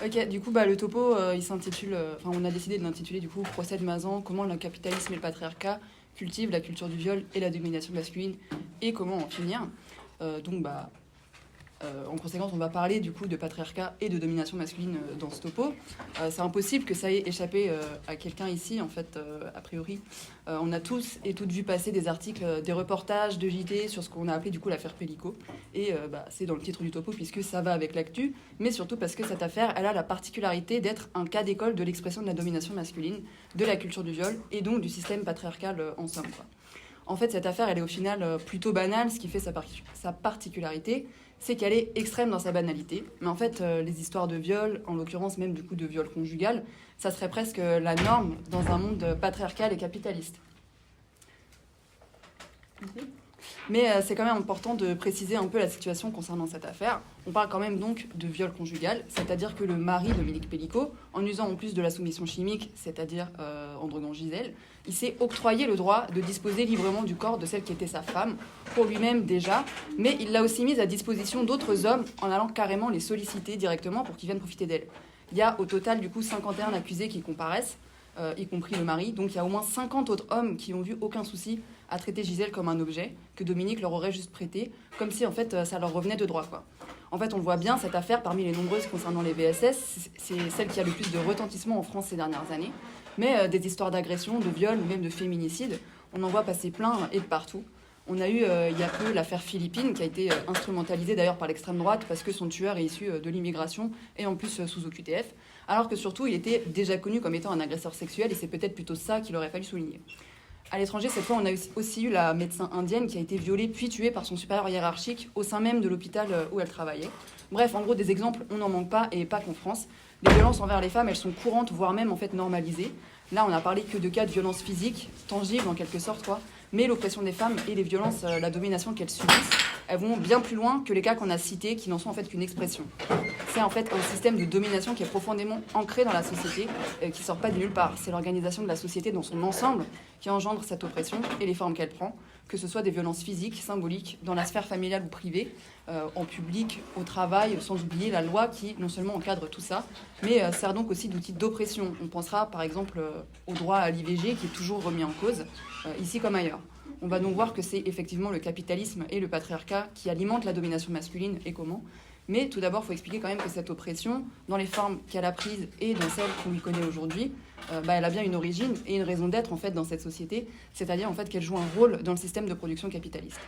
Ok, du coup, le topo, il s'intitule, on a décidé de l'intituler du coup Procès de Mazan, comment le capitalisme et le patriarcat cultivent la culture du viol et la domination masculine et comment en finir. En conséquence, on va parler du coup de patriarcat et de domination masculine dans ce topo. C'est impossible que ça ait échappé à quelqu'un ici, en fait, a priori. On a tous et toutes vu passer des articles, des reportages de JT sur ce qu'on a appelé du coup l'affaire Pellico. Et c'est dans le titre du topo puisque ça va avec l'actu, mais surtout parce que cette affaire, elle a la particularité d'être un cas d'école de l'expression de la domination masculine, de la culture du viol et donc du système patriarcal en somme, quoi. En fait, cette affaire, elle est au final plutôt banale. Ce qui fait sa particularité, c'est qu'elle est extrême dans sa banalité. Mais en fait, les histoires de viol, en l'occurrence même du coup de viol conjugal, ça serait presque la norme dans un monde patriarcal et capitaliste. Mais c'est quand même important de préciser un peu la situation concernant cette affaire. On parle quand même donc de viol conjugal, c'est-à-dire que le mari, Dominique Pellico, en usant en plus de la soumission chimique, c'est-à-dire en droguant Gisèle, il s'est octroyé le droit de disposer librement du corps de celle qui était sa femme, pour lui-même déjà, mais il l'a aussi mise à disposition d'autres hommes en allant carrément les solliciter directement pour qu'ils viennent profiter d'elle. Il y a au total du coup 51 accusés qui comparaissent, y compris le mari, donc il y a au moins 50 autres hommes qui n'ont vu aucun souci à traiter Gisèle comme un objet que Dominique leur aurait juste prêté, comme si en fait ça leur revenait de droit, quoi. En fait, on voit bien cette affaire parmi les nombreuses concernant les VSS, c'est celle qui a le plus de retentissement en France ces dernières années. Mais des histoires d'agression, de viol ou même de féminicide, on en voit passer plein et de partout. On a eu il y a peu l'affaire Philippine qui a été instrumentalisée d'ailleurs par l'extrême droite parce que son tueur est issu de l'immigration et en plus sous OQTF, alors que surtout il était déjà connu comme étant un agresseur sexuel et c'est peut-être plutôt ça qu'il aurait fallu souligner. À l'étranger, cette fois, on a aussi eu la médecin indienne qui a été violée puis tuée par son supérieur hiérarchique au sein même de l'hôpital où elle travaillait. Bref, en gros, des exemples, on n'en manque pas et pas qu'en France. Les violences envers les femmes, elles sont courantes, voire même en fait normalisées. Là, on n'a parlé que de cas de violences physiques, tangibles en quelque sorte, quoi. Mais l'oppression des femmes et les violences, la domination qu'elles subissent, elles vont bien plus loin que les cas qu'on a cités, qui n'en sont en fait qu'une expression. C'est en fait un système de domination qui est profondément ancré dans la société, qui ne sort pas de nulle part. C'est l'organisation de la société dans son ensemble qui engendre cette oppression et les formes qu'elle prend, que ce soit des violences physiques, symboliques, dans la sphère familiale ou privée, en public, au travail, sans oublier la loi qui non seulement encadre tout ça, mais sert donc aussi d'outil d'oppression. On pensera par exemple au droit à l'IVG qui est toujours remis en cause, ici comme ailleurs. On va donc voir que c'est effectivement le capitalisme et le patriarcat qui alimentent la domination masculine et comment. Mais tout d'abord, il faut expliquer quand même que cette oppression, dans les formes qu'elle a prises et dans celles qu'on lui connaît aujourd'hui, elle a bien une origine et une raison d'être en fait dans cette société, c'est-à-dire en fait qu'elle joue un rôle dans le système de production capitaliste.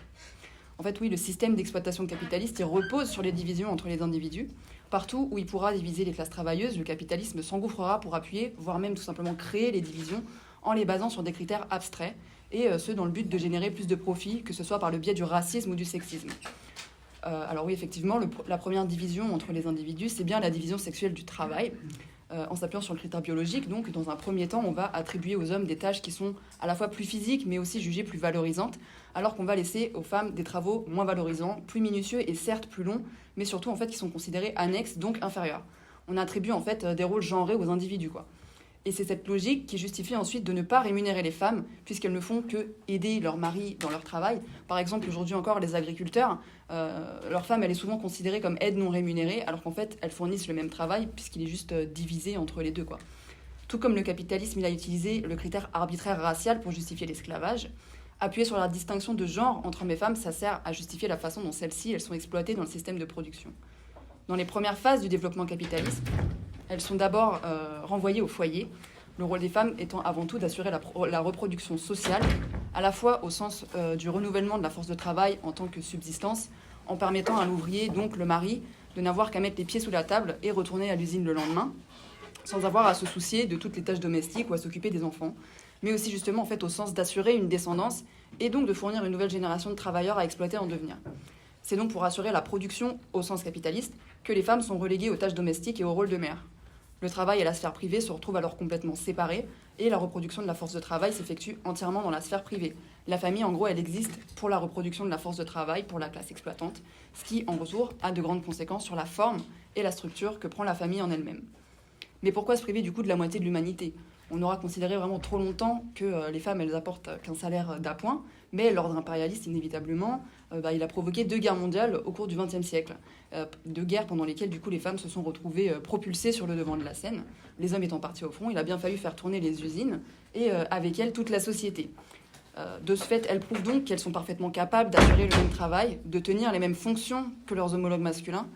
En fait, oui, le système d'exploitation capitaliste, il repose sur les divisions entre les individus. Partout où il pourra diviser les classes travailleuses, le capitalisme s'engouffrera pour appuyer, voire même tout simplement créer les divisions en les basant sur des critères abstraits, et ce dans le but de générer plus de profit, que ce soit par le biais du racisme ou du sexisme. Alors oui, effectivement, la première division entre les individus, c'est bien la division sexuelle du travail. En s'appuyant sur le critère biologique, donc dans un premier temps, on va attribuer aux hommes des tâches qui sont à la fois plus physiques, mais aussi jugées plus valorisantes, alors qu'on va laisser aux femmes des travaux moins valorisants, plus minutieux et certes plus longs, mais surtout en fait qui sont considérés annexes, donc inférieurs. On attribue en fait des rôles genrés aux individus, quoi. Et c'est cette logique qui justifie ensuite de ne pas rémunérer les femmes, puisqu'elles ne font que aider leur mari dans leur travail. Par exemple, aujourd'hui encore, les agriculteurs, leur femme, elle est souvent considérée comme aide non rémunérée, alors qu'en fait, elles fournissent le même travail, puisqu'il est juste divisé entre les deux, quoi. Tout comme le capitalisme, il a utilisé le critère arbitraire racial pour justifier l'esclavage. Appuyer sur la distinction de genre entre hommes et femmes, ça sert à justifier la façon dont celles-ci, elles sont exploitées dans le système de production. Dans les premières phases du développement capitaliste, elles sont d'abord renvoyées au foyer, le rôle des femmes étant avant tout d'assurer la reproduction sociale, à la fois au sens du renouvellement de la force de travail en tant que subsistance, en permettant à l'ouvrier, donc le mari, de n'avoir qu'à mettre les pieds sous la table et retourner à l'usine le lendemain, sans avoir à se soucier de toutes les tâches domestiques ou à s'occuper des enfants, mais aussi justement en fait au sens d'assurer une descendance et donc de fournir une nouvelle génération de travailleurs à exploiter en devenir. C'est donc pour assurer la production au sens capitaliste que les femmes sont reléguées aux tâches domestiques et au rôle de mère. Le travail et la sphère privée se retrouvent alors complètement séparés et la reproduction de la force de travail s'effectue entièrement dans la sphère privée. La famille, en gros, elle existe pour la reproduction de la force de travail pour la classe exploitante, ce qui, en retour, a de grandes conséquences sur la forme et la structure que prend la famille en elle-même. Mais pourquoi se priver du coup de la moitié de l'humanité ? On aura considéré vraiment trop longtemps que les femmes, elles apportent qu'un salaire d'appoint, mais l'ordre impérialiste, inévitablement, il a provoqué 2 guerres mondiales au cours du XXe siècle. 2 guerres pendant lesquelles, du coup, les femmes se sont retrouvées propulsées sur le devant de la scène. Les hommes étant partis au front, il a bien fallu faire tourner les usines et avec elles toute la société. De ce fait, elles prouvent donc qu'elles sont parfaitement capables d'assurer le même travail, de tenir les mêmes fonctions que leurs homologues masculins.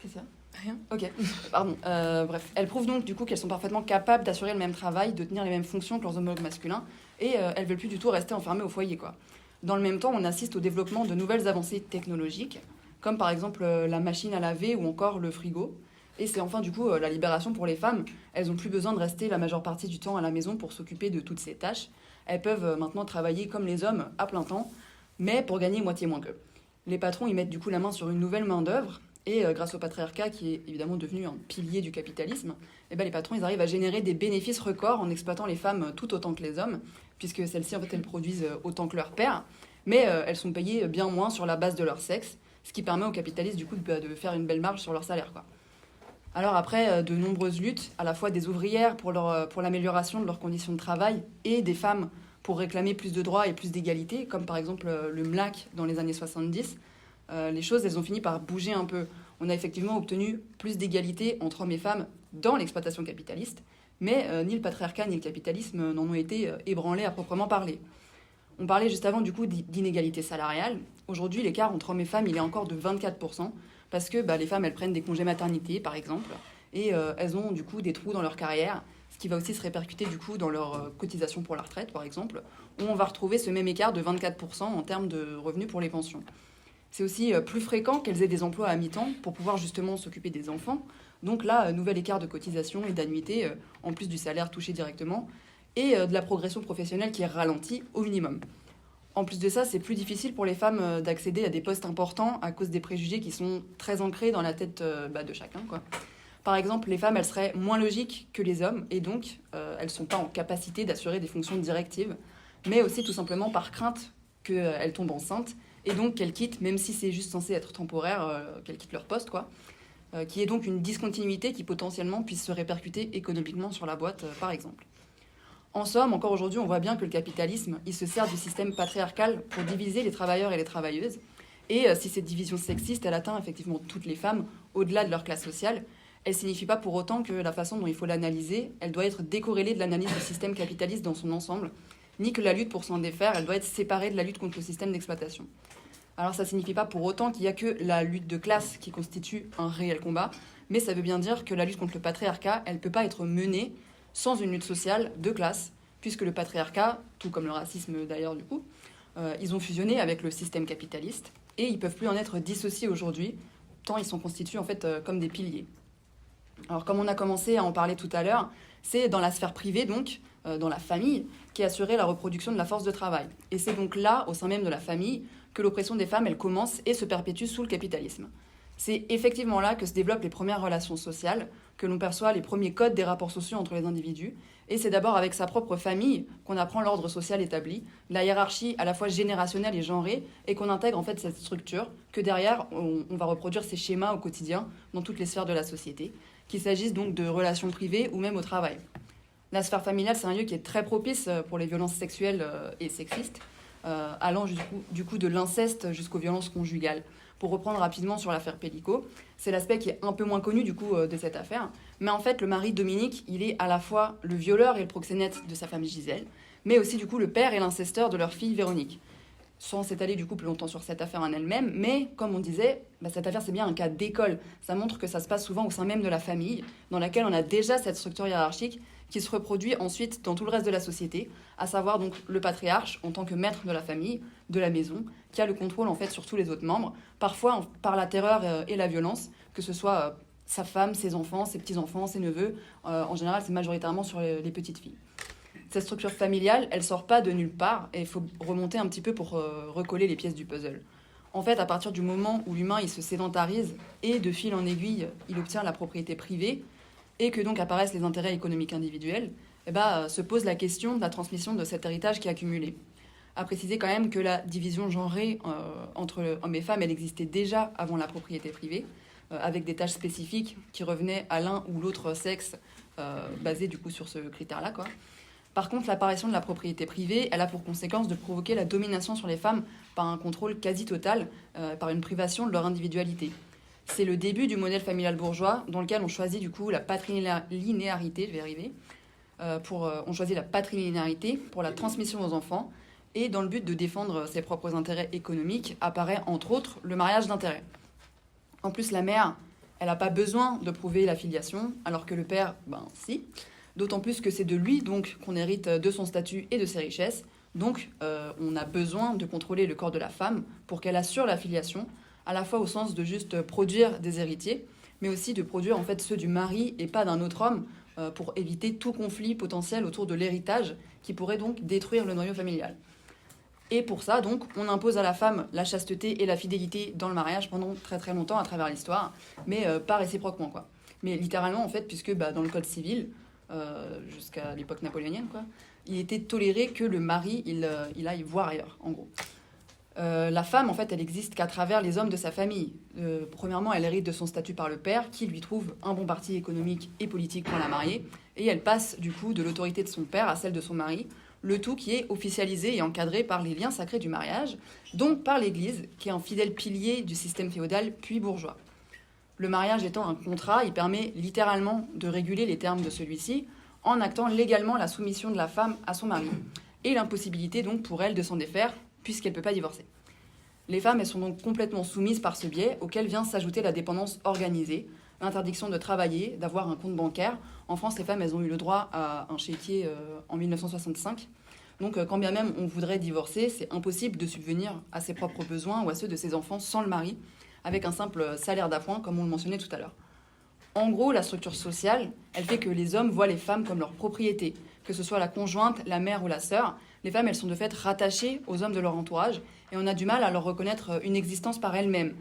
C'est ça ? Rien ? Ok, pardon. Bref, elles prouvent donc du coup qu'elles sont parfaitement capables d'assurer le même travail, de tenir les mêmes fonctions que leurs homologues masculins, et elles veulent plus du tout rester enfermées au foyer, quoi. Dans le même temps, on assiste au développement de nouvelles avancées technologiques, comme par exemple la machine à laver ou encore le frigo. Et c'est enfin du coup la libération pour les femmes. Elles n'ont plus besoin de rester la majeure partie du temps à la maison pour s'occuper de toutes ces tâches. Elles peuvent maintenant travailler comme les hommes à plein temps, mais pour gagner moitié moins qu'eux. Les patrons y mettent du coup la main sur une nouvelle main-d'œuvre, et grâce au patriarcat qui est évidemment devenu un pilier du capitalisme, les patrons ils arrivent à générer des bénéfices records en exploitant les femmes tout autant que les hommes, puisque celles-ci en fait elles produisent autant que leurs pères, mais elles sont payées bien moins sur la base de leur sexe, ce qui permet aux capitalistes du coup de faire une belle marge sur leur salaire, quoi. Alors après de nombreuses luttes, à la fois des ouvrières pour l'amélioration de leurs conditions de travail et des femmes pour réclamer plus de droits et plus d'égalité, comme par exemple le MLAC dans les années 70, les choses elles ont fini par bouger un peu. On a effectivement obtenu plus d'égalité entre hommes et femmes dans l'exploitation capitaliste, mais ni le patriarcat ni le capitalisme n'en ont été ébranlés à proprement parler. On parlait juste avant du coup d'inégalité salariale. Aujourd'hui, l'écart entre hommes et femmes il est encore de 24%, parce que les femmes elles prennent des congés maternité par exemple, et elles ont du coup des trous dans leur carrière, ce qui va aussi se répercuter du coup dans leur cotisation pour la retraite par exemple, où on va retrouver ce même écart de 24% en termes de revenus pour les pensions. C'est aussi plus fréquent qu'elles aient des emplois à mi-temps pour pouvoir justement s'occuper des enfants. Donc là, nouvel écart de cotisation et d'annuité, en plus du salaire touché directement, et de la progression professionnelle qui est ralentie au minimum. En plus de ça, c'est plus difficile pour les femmes d'accéder à des postes importants à cause des préjugés qui sont très ancrés dans la tête de chacun, quoi. Par exemple, les femmes, elles seraient moins logiques que les hommes, et donc elles ne sont pas en capacité d'assurer des fonctions directives, mais aussi tout simplement par crainte qu'elles tombent enceintes, et donc qu'elles quittent, même si c'est juste censé être temporaire, qu'elles quittent leur poste, quoi. Qui est donc une discontinuité qui potentiellement puisse se répercuter économiquement sur la boîte, par exemple. En somme, encore aujourd'hui, on voit bien que le capitalisme, il se sert du système patriarcal pour diviser les travailleurs et les travailleuses. Et si cette division sexiste, elle atteint effectivement toutes les femmes, au-delà de leur classe sociale, elle ne signifie pas pour autant que la façon dont il faut l'analyser, elle doit être décorrélée de l'analyse du système capitaliste dans son ensemble, ni que la lutte pour s'en défaire, elle doit être séparée de la lutte contre le système d'exploitation. Alors ça ne signifie pas pour autant qu'il n'y a que la lutte de classe qui constitue un réel combat, mais ça veut bien dire que la lutte contre le patriarcat, elle ne peut pas être menée sans une lutte sociale de classe, puisque le patriarcat, tout comme le racisme d'ailleurs du coup, ils ont fusionné avec le système capitaliste, et ils ne peuvent plus en être dissociés aujourd'hui, tant ils sont constitués en fait comme des piliers. Alors comme on a commencé à en parler tout à l'heure, c'est dans la sphère privée donc, dans la famille, qui assurait la reproduction de la force de travail. Et c'est donc là, au sein même de la famille, que l'oppression des femmes, elle commence et se perpétue sous le capitalisme. C'est effectivement là que se développent les premières relations sociales, que l'on perçoit les premiers codes des rapports sociaux entre les individus, et c'est d'abord avec sa propre famille qu'on apprend l'ordre social établi, la hiérarchie à la fois générationnelle et genrée, et qu'on intègre en fait cette structure, que derrière on va reproduire ces schémas au quotidien dans toutes les sphères de la société, qu'il s'agisse donc de relations privées ou même au travail. La sphère familiale, c'est un lieu qui est très propice pour les violences sexuelles et sexistes, allant du coup de l'inceste jusqu'aux violences conjugales. Pour reprendre rapidement sur l'affaire Pellico, c'est l'aspect qui est un peu moins connu du coup de cette affaire. Mais en fait, le mari Dominique, il est à la fois le violeur et le proxénète de sa femme Gisèle, mais aussi du coup le père et l'incesteur de leur fille Véronique. Sans s'étaler du coup plus longtemps sur cette affaire en elle-même, mais comme on disait, cette affaire c'est bien un cas d'école. Ça montre que ça se passe souvent au sein même de la famille, dans laquelle on a déjà cette structure hiérarchique qui se reproduit ensuite dans tout le reste de la société, à savoir donc le patriarche en tant que maître de la famille, de la maison, qui a le contrôle en fait sur tous les autres membres, parfois par la terreur et la violence, que ce soit sa femme, ses enfants, ses petits-enfants, ses neveux. En général, c'est majoritairement sur les petites filles. Cette structure familiale, elle sort pas de nulle part et il faut remonter un petit peu pour recoller les pièces du puzzle. En fait, à partir du moment où l'humain il se sédentarise et de fil en aiguille, il obtient la propriété privée et que donc apparaissent les intérêts économiques individuels, se pose la question de la transmission de cet héritage qui est accumulé. À préciser quand même que la division genrée entre hommes et femmes, elle existait déjà avant la propriété privée, avec des tâches spécifiques qui revenaient à l'un ou l'autre sexe basé du coup sur ce critère-là, quoi. Par contre, l'apparition de la propriété privée, elle a pour conséquence de provoquer la domination sur les femmes par un contrôle quasi total, par une privation de leur individualité. C'est le début du modèle familial bourgeois dans lequel on choisit du coup la patrilinéarité, je vais arriver, on choisit la patrilinéarité pour la transmission aux enfants, et dans le but de défendre ses propres intérêts économiques, apparaît entre autres le mariage d'intérêt. En plus, la mère, elle n'a pas besoin de prouver la filiation, alors que le père, si. D'autant plus que c'est de lui donc qu'on hérite de son statut et de ses richesses. Donc on a besoin de contrôler le corps de la femme pour qu'elle assure la filiation, à la fois au sens de juste produire des héritiers, mais aussi de produire en fait ceux du mari et pas d'un autre homme, pour éviter tout conflit potentiel autour de l'héritage qui pourrait donc détruire le noyau familial. Et pour ça, donc, on impose à la femme la chasteté et la fidélité dans le mariage pendant très très longtemps à travers l'histoire, mais pas réciproquement, quoi. Mais littéralement, en fait, puisque dans le code civil, jusqu'à l'époque napoléonienne, quoi, il était toléré que le mari, il aille voir ailleurs, en gros. La femme, en fait, elle existe qu'à travers les hommes de sa famille. Premièrement, elle hérite de son statut par le père, qui lui trouve un bon parti économique et politique pour la marier, et elle passe, du coup, de l'autorité de son père à celle de son mari, le tout qui est officialisé et encadré par les liens sacrés du mariage, donc par l'Église, qui est un fidèle pilier du système féodal puis bourgeois. Le mariage étant un contrat, il permet littéralement de réguler les termes de celui-ci en actant légalement la soumission de la femme à son mari et l'impossibilité donc pour elle de s'en défaire puisqu'elle ne peut pas divorcer. Les femmes, elles sont donc complètement soumises par ce biais auquel vient s'ajouter la dépendance organisée, l'interdiction de travailler, d'avoir un compte bancaire. En France, les femmes, elles ont eu le droit à un chéquier en 1965. Donc quand bien même on voudrait divorcer, c'est impossible de subvenir à ses propres besoins ou à ceux de ses enfants sans le mari, avec un simple salaire d'appoint, comme on le mentionnait tout à l'heure. En gros, la structure sociale, elle fait que les hommes voient les femmes comme leur propriété, que ce soit la conjointe, la mère ou la sœur. Les femmes, elles sont de fait rattachées aux hommes de leur entourage, et on a du mal à leur reconnaître une existence par elles-mêmes.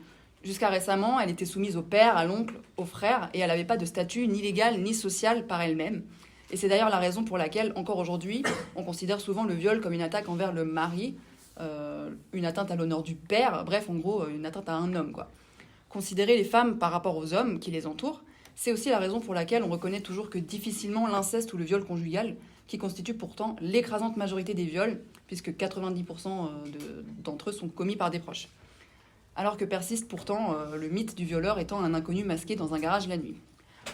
Jusqu'à récemment, elle était soumise au père, à l'oncle, au frère, et elle n'avait pas de statut ni légal ni social par elle-même. Et c'est d'ailleurs la raison pour laquelle, encore aujourd'hui, on considère souvent le viol comme une attaque envers le mari, une atteinte à l'honneur du père, bref, en gros, une atteinte à un homme, quoi. Considérer les femmes par rapport aux hommes qui les entourent, c'est aussi la raison pour laquelle on reconnaît toujours que difficilement l'inceste ou le viol conjugal, qui constitue pourtant l'écrasante majorité des viols, puisque 90% d'entre eux sont commis par des proches. Alors que persiste pourtant le mythe du violeur étant un inconnu masqué dans un garage la nuit.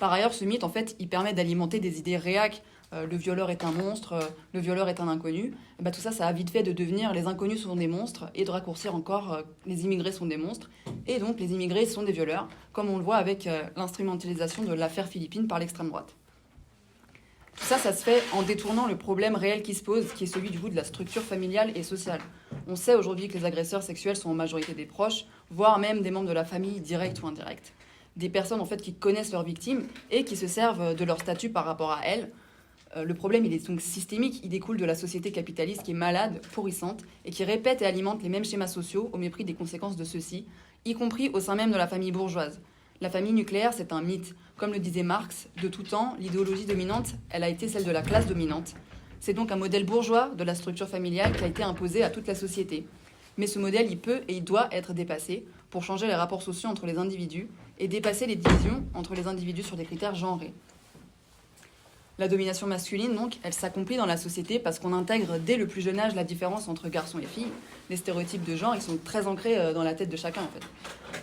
Par ailleurs, ce mythe, en fait, il permet d'alimenter des idées réac. Le violeur est un monstre, le violeur est un inconnu. Et tout ça, ça a vite fait de devenir les inconnus sont des monstres et de raccourcir encore les immigrés sont des monstres. Et donc, les immigrés sont des violeurs, comme on le voit avec l'instrumentalisation de l'affaire Philippine par l'extrême droite. Tout ça, ça se fait en détournant le problème réel qui se pose, qui est celui du coup de la structure familiale et sociale. On sait aujourd'hui que les agresseurs sexuels sont en majorité des proches, voire même des membres de la famille, directs ou indirects. Des personnes en fait qui connaissent leurs victimes et qui se servent de leur statut par rapport à elles. Le problème, il est donc systémique, il découle de la société capitaliste qui est malade, pourrissante, et qui répète et alimente les mêmes schémas sociaux au mépris des conséquences de ceux-ci, y compris au sein même de la famille bourgeoise. La famille nucléaire, c'est un mythe. Comme le disait Marx, de tout temps, l'idéologie dominante, elle a été celle de la classe dominante. C'est donc un modèle bourgeois de la structure familiale qui a été imposé à toute la société. Mais ce modèle, il peut et il doit être dépassé pour changer les rapports sociaux entre les individus et dépasser les divisions entre les individus sur des critères genrés. La domination masculine, donc, elle s'accomplit dans la société parce qu'on intègre dès le plus jeune âge la différence entre garçons et filles. Les stéréotypes de genre, ils sont très ancrés dans la tête de chacun, en fait.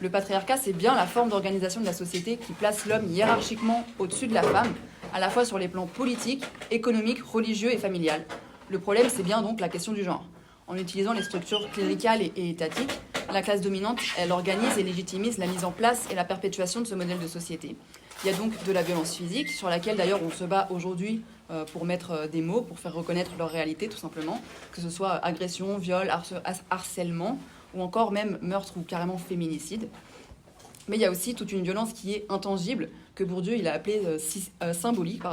Le patriarcat, c'est bien la forme d'organisation de la société qui place l'homme hiérarchiquement au-dessus de la femme, à la fois sur les plans politiques, économiques, religieux et familial. Le problème, c'est bien donc la question du genre. En utilisant les structures cléricales et étatiques, la classe dominante, elle organise et légitimise la mise en place et la perpétuation de ce modèle de société. Il y a donc de la violence physique, sur laquelle d'ailleurs on se bat aujourd'hui pour mettre des mots, pour faire reconnaître leur réalité tout simplement, que ce soit agression, viol, harcèlement, ou encore même meurtre ou carrément féminicide. Mais il y a aussi toute une violence qui est intangible, que Bourdieu il a appelée symbolique,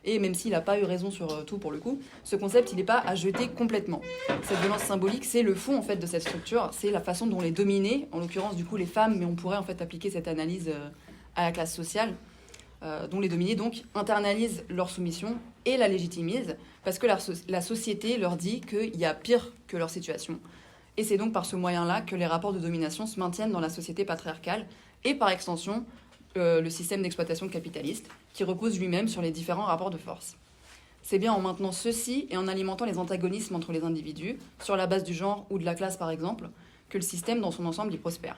et même s'il n'a pas eu raison sur tout pour le coup, ce concept il n'est pas à jeter complètement. Cette violence symbolique, c'est le fond en fait de cette structure, c'est la façon dont les dominés, en l'occurrence du coup les femmes, mais on pourrait en fait appliquer cette analyse à la classe sociale, dont les dominés donc internalisent leur soumission et la légitimisent, parce que la société leur dit qu'il y a pire que leur situation. Et c'est donc par ce moyen-là que les rapports de domination se maintiennent dans la société patriarcale, et par extension, le système d'exploitation capitaliste, qui repose lui-même sur les différents rapports de force. C'est bien en maintenant ceux-ci et en alimentant les antagonismes entre les individus, sur la base du genre ou de la classe par exemple, que le système dans son ensemble y prospère.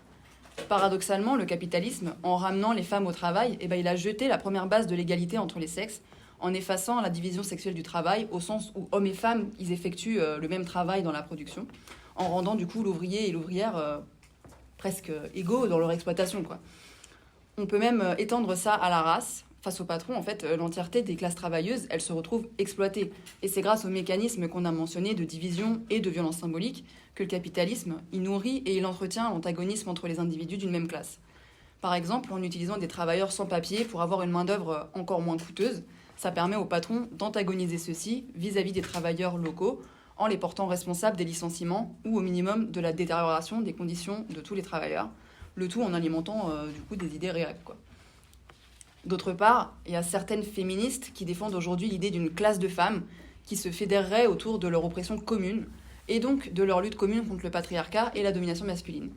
Paradoxalement, le capitalisme, en ramenant les femmes au travail, il a jeté la première base de l'égalité entre les sexes, en effaçant la division sexuelle du travail, au sens où hommes et femmes, ils effectuent le même travail dans la production, en rendant du coup l'ouvrier et l'ouvrière presque égaux dans leur exploitation, quoi. On peut même étendre ça à la race. Face au patron, en fait, l'entièreté des classes travailleuses, elles se retrouvent exploitées. Et c'est grâce aux mécanismes qu'on a mentionnés de division et de violence symbolique que le capitalisme, il nourrit et il entretient l'antagonisme entre les individus d'une même classe. Par exemple, en utilisant des travailleurs sans papier pour avoir une main-d'œuvre encore moins coûteuse, ça permet au patron d'antagoniser ceux-ci vis-à-vis des travailleurs locaux en les portant responsables des licenciements ou au minimum de la détérioration des conditions de tous les travailleurs, le tout en alimentant du coup des idées réelles, quoi. D'autre part, il y a certaines féministes qui défendent aujourd'hui l'idée d'une classe de femmes qui se fédéreraient autour de leur oppression commune et donc de leur lutte commune contre le patriarcat et la domination masculine.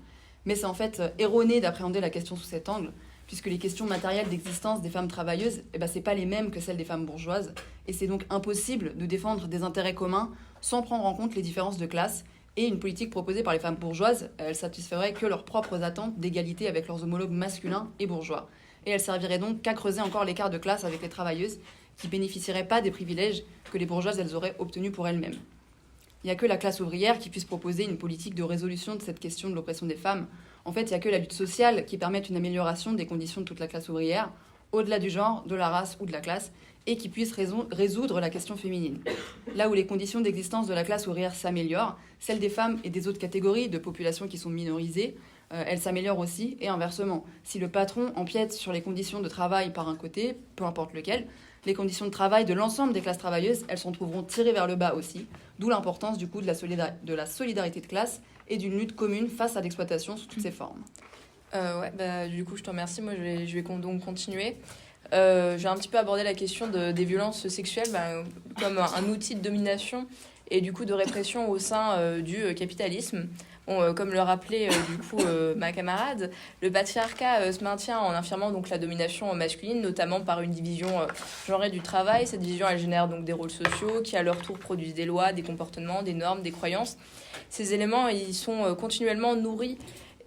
Mais c'est en fait erroné d'appréhender la question sous cet angle, puisque les questions matérielles d'existence des femmes travailleuses, c'est pas les mêmes que celles des femmes bourgeoises, et c'est donc impossible de défendre des intérêts communs sans prendre en compte les différences de classe, et une politique proposée par les femmes bourgeoises, elle satisferait que leurs propres attentes d'égalité avec leurs homologues masculins et bourgeois. Et elle servirait donc qu'à creuser encore l'écart de classe avec les travailleuses qui bénéficieraient pas des privilèges que les bourgeoises elles auraient obtenus pour elles-mêmes. Il n'y a que la classe ouvrière qui puisse proposer une politique de résolution de cette question de l'oppression des femmes. En fait, il n'y a que la lutte sociale qui permette une amélioration des conditions de toute la classe ouvrière, au-delà du genre, de la race ou de la classe, et qui puisse résoudre la question féminine. Là où les conditions d'existence de la classe ouvrière s'améliorent, celles des femmes et des autres catégories de populations qui sont minorisées, elles s'améliorent aussi, et inversement. Si le patron empiète sur les conditions de travail par un côté, peu importe lequel, les conditions de travail de l'ensemble des classes travailleuses, elles s'en trouveront tirées vers le bas aussi, d'où l'importance du coup de la solidarité de classe et d'une lutte commune face à l'exploitation sous toutes ses formes. Du coup, je te remercie. Moi, je vais donc continuer. J'ai un petit peu abordé la question des violences sexuelles comme un outil de domination et du coup de répression au sein du capitalisme. Comme le rappelait ma camarade, le patriarcat se maintient en affirmant donc la domination masculine, notamment par une division genrée du travail. Cette division, elle génère donc des rôles sociaux qui, à leur tour, produisent des lois, des comportements, des normes, des croyances. Ces éléments, ils sont continuellement nourris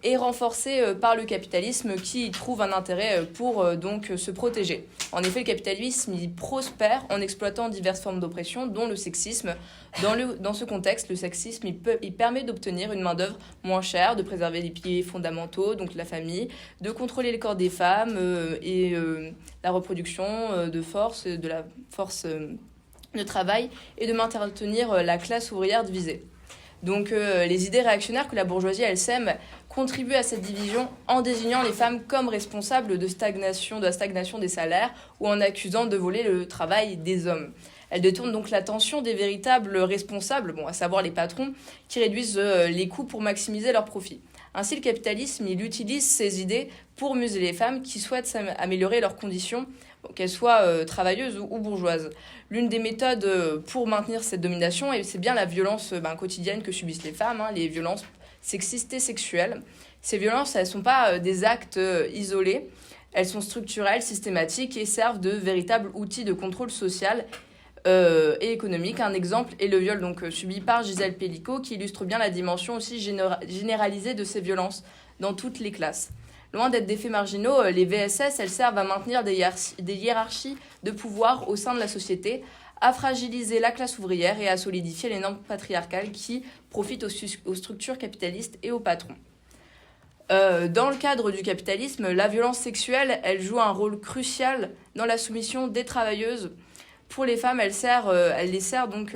et renforcé par le capitalisme qui y trouve un intérêt pour donc se protéger. En effet, le capitalisme il prospère en exploitant diverses formes d'oppression, dont le sexisme. Dans ce contexte, le sexisme il permet d'obtenir une main-d'œuvre moins chère, de préserver les piliers fondamentaux, donc la famille, de contrôler le corps des femmes et la reproduction de la force de travail et de maintenir la classe ouvrière divisée. Donc les idées réactionnaires que la bourgeoisie elle sème contribuent à cette division en désignant les femmes comme responsables de la stagnation des salaires ou en accusant de voler le travail des hommes. Elles détournent donc l'attention des véritables responsables, à savoir les patrons, qui réduisent les coûts pour maximiser leurs profits. Ainsi, le capitalisme il utilise ces idées pour museler les femmes qui souhaitent améliorer leurs conditions, qu'elles soient travailleuses ou bourgeoises. L'une des méthodes pour maintenir cette domination, c'est bien la violence quotidienne que subissent les femmes, les violences sexistes et sexuelles. Ces violences, elles ne sont pas des actes isolés, elles sont structurelles, systématiques et servent de véritables outils de contrôle social et économique. Un exemple est le viol subi par Gisèle Pelicot qui illustre bien la dimension aussi généralisée de ces violences dans toutes les classes. Loin d'être des faits marginaux, les VSS, elles servent à maintenir des hiérarchies de pouvoir au sein de la société, à fragiliser la classe ouvrière et à solidifier les normes patriarcales qui profitent aux structures capitalistes et aux patrons. Dans le cadre du capitalisme, la violence sexuelle, elle joue un rôle crucial dans la soumission des travailleuses. Pour les femmes, elle les sert donc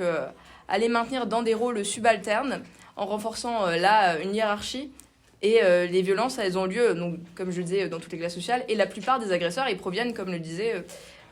à les maintenir dans des rôles subalternes en renforçant une hiérarchie. Et les violences, elles ont lieu, donc, comme je le disais, dans toutes les classes sociales. Et la plupart des agresseurs, ils proviennent, comme le disait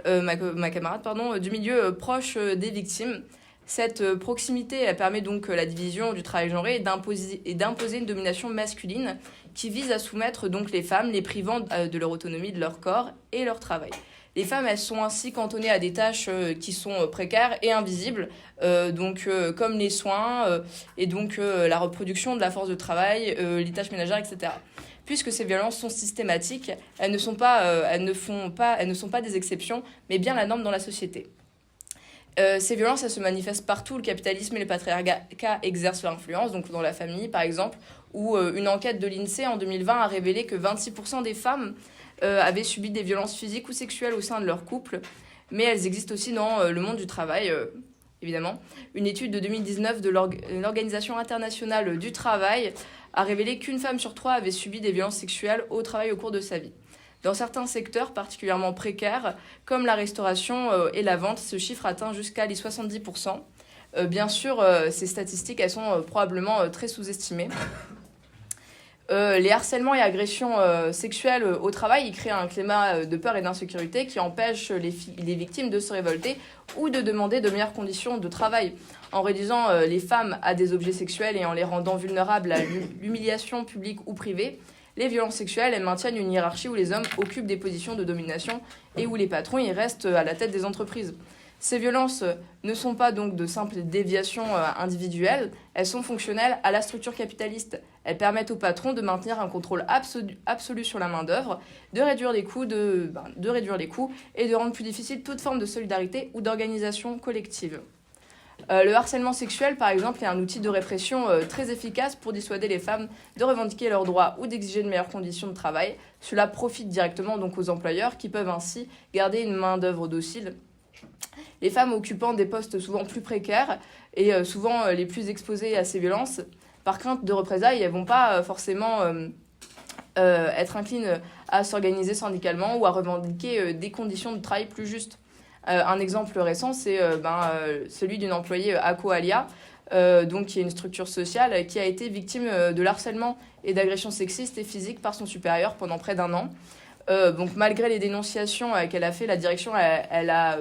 ma camarade, du milieu proche des victimes. Cette proximité, elle permet donc la division du travail genré et d'imposer une domination masculine qui vise à soumettre donc les femmes, les privant de leur autonomie, de leur corps et leur travail. Les femmes, elles sont ainsi cantonnées à des tâches qui sont précaires et invisibles, comme les soins et la reproduction de la force de travail, les tâches ménagères, etc. puisque ces violences sont systématiques, elles ne sont pas des exceptions, mais bien la norme dans la société. Ces violences, elles se manifestent partout. Le capitalisme et le patriarcat exercent leur influence, donc dans la famille par exemple, où une enquête de l'INSEE en 2020 a révélé que 26% des femmes avaient subi des violences physiques ou sexuelles au sein de leur couple, mais elles existent aussi dans le monde du travail, évidemment. Une étude de 2019 de l'Organisation internationale du travail a révélé qu'une femme sur 3 avait subi des violences sexuelles au travail au cours de sa vie. Dans certains secteurs particulièrement précaires, comme la restauration et la vente, ce chiffre atteint jusqu'à les 70%. Bien sûr, ces statistiques, elles sont probablement très sous-estimées. Les harcèlements et agressions sexuelles au travail, ils créent un climat de peur et d'insécurité qui empêche les victimes de se révolter ou de demander de meilleures conditions de travail. En réduisant les femmes à des objets sexuels et en les rendant vulnérables à l'humiliation publique ou privée, les violences sexuelles, elles maintiennent une hiérarchie où les hommes occupent des positions de domination et où les patrons y restent à la tête des entreprises. Ces violences ne sont pas donc de simples déviations individuelles, elles sont fonctionnelles à la structure capitaliste. Elles permettent aux patrons de maintenir un contrôle absolu sur la main-d'œuvre, de réduire les coûts et de rendre plus difficile toute forme de solidarité ou d'organisation collective. Le harcèlement sexuel, par exemple, est un outil de répression très efficace pour dissuader les femmes de revendiquer leurs droits ou d'exiger de meilleures conditions de travail. Cela profite directement donc aux employeurs qui peuvent ainsi garder une main-d'œuvre docile. Les femmes occupant des postes souvent plus précaires et souvent les plus exposées à ces violences, par crainte de représailles, elles ne vont pas forcément être inclines à s'organiser syndicalement ou à revendiquer des conditions de travail plus justes. Un exemple récent, c'est celui d'une employée Aqualia, donc qui est une structure sociale, qui a été victime de harcèlement et d'agressions sexistes et physiques par son supérieur pendant près d'1 an. Donc malgré les dénonciations qu'elle a fait, la direction elle a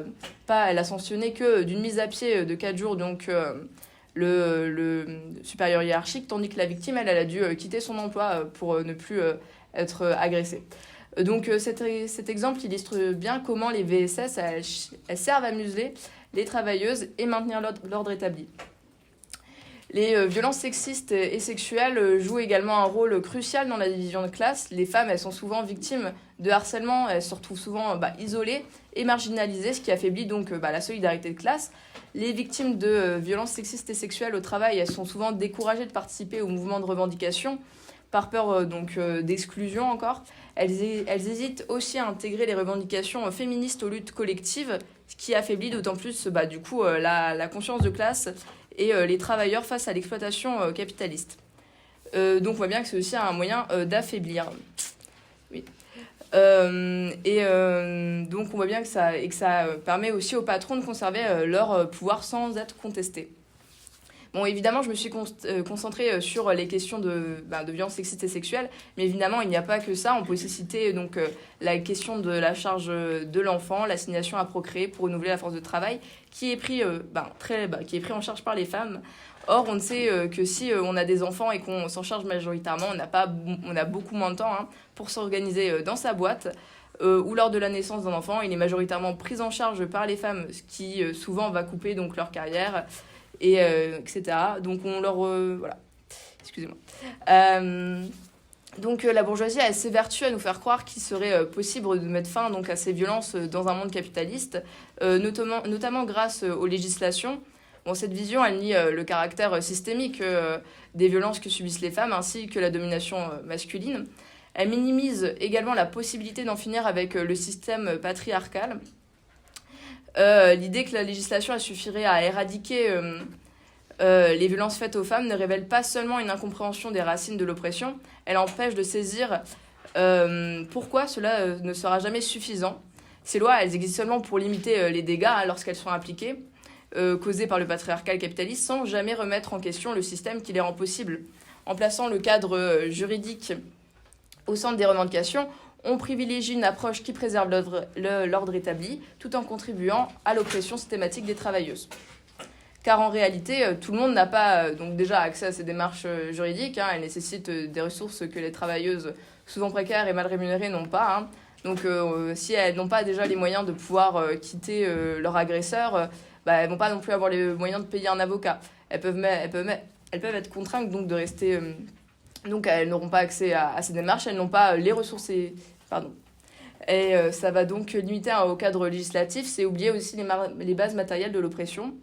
sanctionné que d'une mise à pied de 4 jours donc le supérieur hiérarchique, tandis que la victime elle a dû quitter son emploi pour ne plus être agressée. Donc cet exemple illustre bien comment les VSS elles servent à museler les travailleuses et maintenir l'ordre établi. Les violences sexistes et sexuelles jouent également un rôle crucial dans la division de classe. Les femmes, elles sont souvent victimes de harcèlement, elles se retrouvent souvent isolées et marginalisées, ce qui affaiblit donc la solidarité de classe. Les victimes de violences sexistes et sexuelles au travail, elles sont souvent découragées de participer au mouvement de revendication par peur d'exclusion encore. Elles hésitent aussi à intégrer les revendications féministes aux luttes collectives, ce qui affaiblit d'autant plus la conscience de classe et les travailleurs face à l'exploitation capitaliste. Donc on voit bien que c'est aussi un moyen d'affaiblir. Oui. Donc on voit bien que ça permet aussi aux patrons de conserver leur pouvoir sans être contestés. Bon, évidemment, je me suis concentrée sur les questions de violences sexistes et sexuelles, mais évidemment, il n'y a pas que ça. On peut aussi citer la question de la charge de l'enfant, l'assignation à procréer pour renouveler la force de travail, qui est pris en charge par les femmes. Or, on sait que si on a des enfants et qu'on s'en charge majoritairement, on a beaucoup moins de temps pour s'organiser dans sa boîte. Ou lors de la naissance d'un enfant, il est majoritairement pris en charge par les femmes, ce qui souvent va couper donc leur carrière. Etc. Donc on leur... voilà. Excusez-moi. Donc la bourgeoisie, elle s'évertue à nous faire croire qu'il serait possible de mettre fin donc, à ces violences dans un monde capitaliste, notamment grâce aux législations. Bon, cette vision, elle nie le caractère systémique des violences que subissent les femmes, ainsi que la domination masculine. Elle minimise également la possibilité d'en finir avec le système patriarcal. L'idée que la législation elle suffirait à éradiquer les violences faites aux femmes ne révèle pas seulement une incompréhension des racines de l'oppression, elle empêche de saisir pourquoi cela ne sera jamais suffisant. Ces lois, elles existent seulement pour limiter les dégâts lorsqu'elles sont appliquées, causés par le patriarcat capitaliste, sans jamais remettre en question le système qui les rend possibles. En plaçant le cadre juridique au centre des revendications, on privilégie une approche qui préserve l'ordre établi, tout en contribuant à l'oppression systématique des travailleuses. Car en réalité, tout le monde n'a pas donc déjà accès à ces démarches juridiques. Elles nécessitent des ressources que les travailleuses, souvent précaires et mal rémunérées, n'ont pas. Donc si elles n'ont pas déjà les moyens de pouvoir quitter leur agresseur, elles ne vont pas non plus avoir les moyens de payer un avocat. Elles peuvent être contraintes donc de rester Donc elles n'auront pas accès à ces démarches, elles n'ont pas les ressources et ça va donc limiter au cadre législatif, c'est oublier aussi les bases matérielles de l'oppression.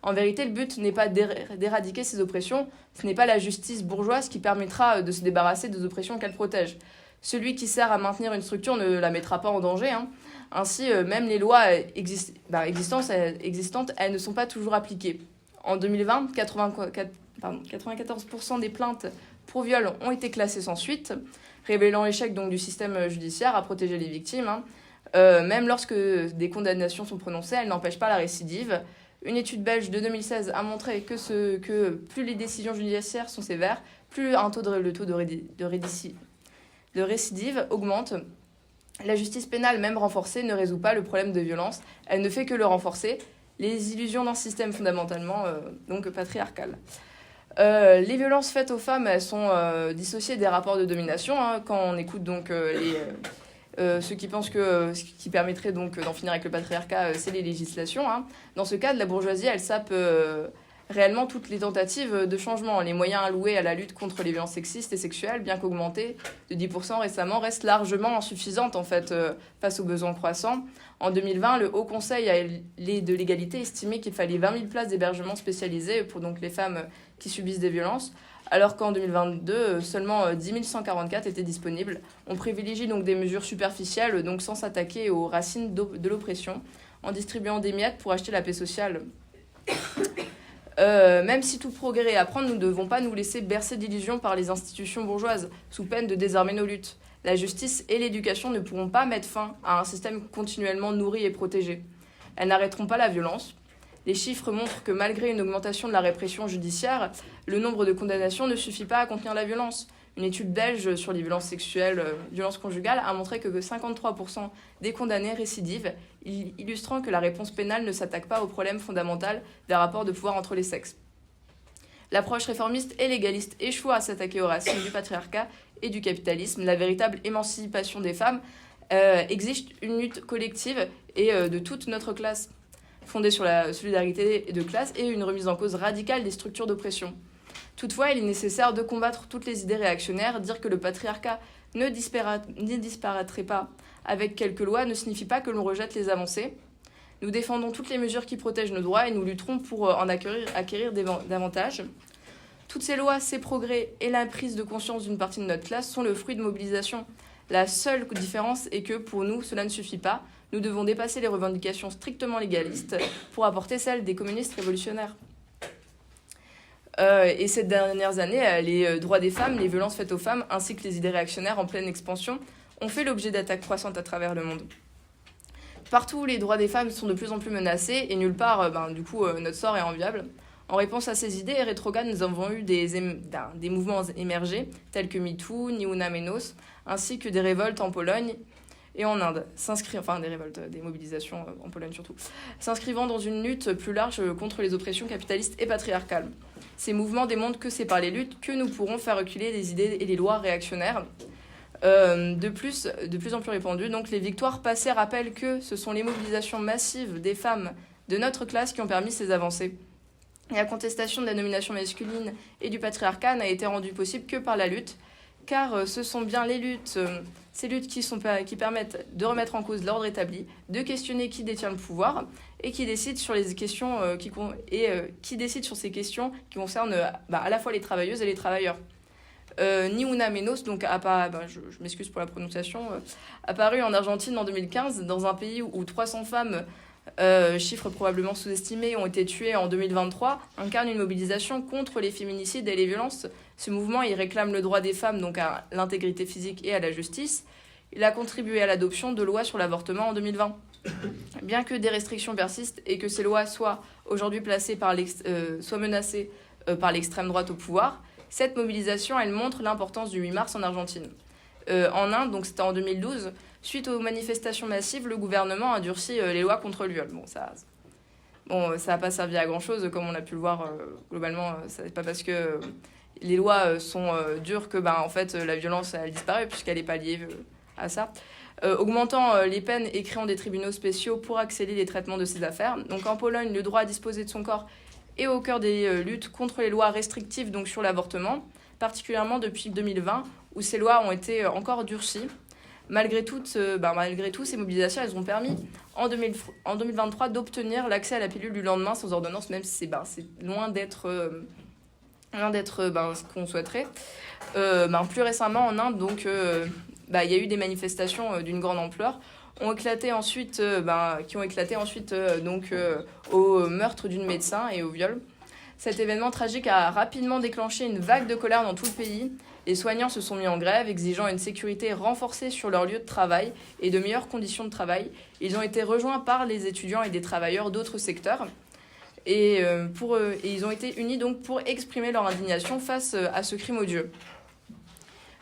En vérité, le but n'est pas d'éradiquer ces oppressions, ce n'est pas la justice bourgeoise qui permettra de se débarrasser des oppressions qu'elle protège. Celui qui sert à maintenir une structure ne la mettra pas en danger. Ainsi, même les lois existantes, elles ne sont pas toujours appliquées. En 2020, 94% des plaintes pour viol ont été classées sans suite, révélant l'échec donc, du système judiciaire à protéger les victimes. Même lorsque des condamnations sont prononcées, elles n'empêchent pas la récidive. Une étude belge de 2016 a montré que plus les décisions judiciaires sont sévères, plus le taux de récidive augmente. La justice pénale, même renforcée, ne résout pas le problème de violence. Elle ne fait que le renforcer. Les illusions d'un système fondamentalement donc patriarcal. Les violences faites aux femmes, elles sont dissociées des rapports de domination. Quand on écoute donc ceux qui pensent que ce qui permettrait donc d'en finir avec le patriarcat, c'est les législations. Dans ce cas, la bourgeoisie, elle sape réellement toutes les tentatives de changement. Les moyens alloués à la lutte contre les violences sexistes et sexuelles, bien qu'augmentés de 10% récemment, restent largement insuffisantes en fait, face aux besoins croissants. En 2020, le Haut Conseil de l'égalité estimait qu'il fallait 20 000 places d'hébergement spécialisées pour donc, les femmes qui subissent des violences, alors qu'en 2022, seulement 10 144 étaient disponibles. On privilégie donc des mesures superficielles, donc sans s'attaquer aux racines de l'oppression, en distribuant des miettes pour acheter la paix sociale. Même si tout progrès est à prendre, nous ne devons pas nous laisser bercer d'illusions par les institutions bourgeoises, sous peine de désarmer nos luttes. La justice et l'éducation ne pourront pas mettre fin à un système continuellement nourri et protégé. Elles n'arrêteront pas la violence. Les chiffres montrent que malgré une augmentation de la répression judiciaire, le nombre de condamnations ne suffit pas à contenir la violence. Une étude belge sur les violences sexuelles, violences conjugales, a montré que 53% des condamnés récidivent, illustrant que la réponse pénale ne s'attaque pas au problème fondamental des rapports de pouvoir entre les sexes. L'approche réformiste et légaliste échoue à s'attaquer aux racines du patriarcat et du capitalisme. La véritable émancipation des femmes exige une lutte collective et de toute notre classe, fondée sur la solidarité de classe et une remise en cause radicale des structures d'oppression. Toutefois, il est nécessaire de combattre toutes les idées réactionnaires. Dire que le patriarcat ne disparaîtrait pas avec quelques lois ne signifie pas que l'on rejette les avancées. Nous défendons toutes les mesures qui protègent nos droits et nous lutterons pour en acquérir davantage. Toutes ces lois, ces progrès et la prise de conscience d'une partie de notre classe sont le fruit de mobilisation. La seule différence est que pour nous, cela ne suffit pas. Nous devons dépasser les revendications strictement légalistes pour apporter celles des communistes révolutionnaires. Et ces dernières années, les droits des femmes, les violences faites aux femmes, ainsi que les idées réactionnaires en pleine expansion, ont fait l'objet d'attaques croissantes à travers le monde. Partout, les droits des femmes sont de plus en plus menacés et nulle part, notre sort est enviable. En réponse à ces idées rétrogrades, nous avons eu des mouvements émergés, tels que MeToo, Ni Una Menos, ainsi que des révoltes en Pologne et en Inde, des mobilisations en Pologne surtout, s'inscrivant dans une lutte plus large contre les oppressions capitalistes et patriarcales. Ces mouvements démontrent que c'est par les luttes que nous pourrons faire reculer les idées et les lois réactionnaires. De plus en plus répandues, donc les victoires passées rappellent que ce sont les mobilisations massives des femmes de notre classe qui ont permis ces avancées. La contestation de la domination masculine et du patriarcat n'a été rendue possible que par la lutte, car ce sont bien ces luttes qui permettent de remettre en cause l'ordre établi, de questionner qui détient le pouvoir et qui décide sur les questions qui décide sur ces questions qui concernent à la fois les travailleuses et les travailleurs. Ni Una Menos, donc je m'excuse pour la prononciation, apparu en Argentine en 2015, dans un pays où 300 femmes, chiffre probablement sous-estimé, ont été tuées en 2023, incarne une mobilisation contre les féminicides et les violences. Ce mouvement, il réclame le droit des femmes donc à l'intégrité physique et à la justice. Il a contribué à l'adoption de lois sur l'avortement en 2020. Bien que des restrictions persistent et que ces lois soient aujourd'hui soient menacées par l'extrême droite au pouvoir, cette mobilisation, elle montre l'importance du 8 mars en Argentine. En Inde, donc c'était en 2012, suite aux manifestations massives, le gouvernement a durci les lois contre le viol. Ça n'a pas servi à grand-chose, comme on a pu le voir globalement. C'est pas parce que les lois sont dures que la violence elle disparaît, puisqu'elle n'est pas liée à ça. Augmentant les peines et créant des tribunaux spéciaux pour accélérer les traitements de ces affaires. Donc en Pologne, le droit à disposer de son corps est au cœur des luttes contre les lois restrictives donc sur l'avortement. particulièrement depuis 2020, où ces lois ont été encore durcies. Malgré tout, ces mobilisations, elles ont permis en 2023 d'obtenir l'accès à la pilule du lendemain sans ordonnance, même si c'est loin d'être ce qu'on souhaiterait. Plus récemment en Inde, donc, il y a eu des manifestations d'une grande ampleur qui ont éclaté ensuite au meurtre d'une médecin et au viol. Cet événement tragique a rapidement déclenché une vague de colère dans tout le pays. Les soignants se sont mis en grève, exigeant une sécurité renforcée sur leur lieu de travail et de meilleures conditions de travail. Ils ont été rejoints par les étudiants et des travailleurs d'autres secteurs. Et ils ont été unis donc pour exprimer leur indignation face à ce crime odieux.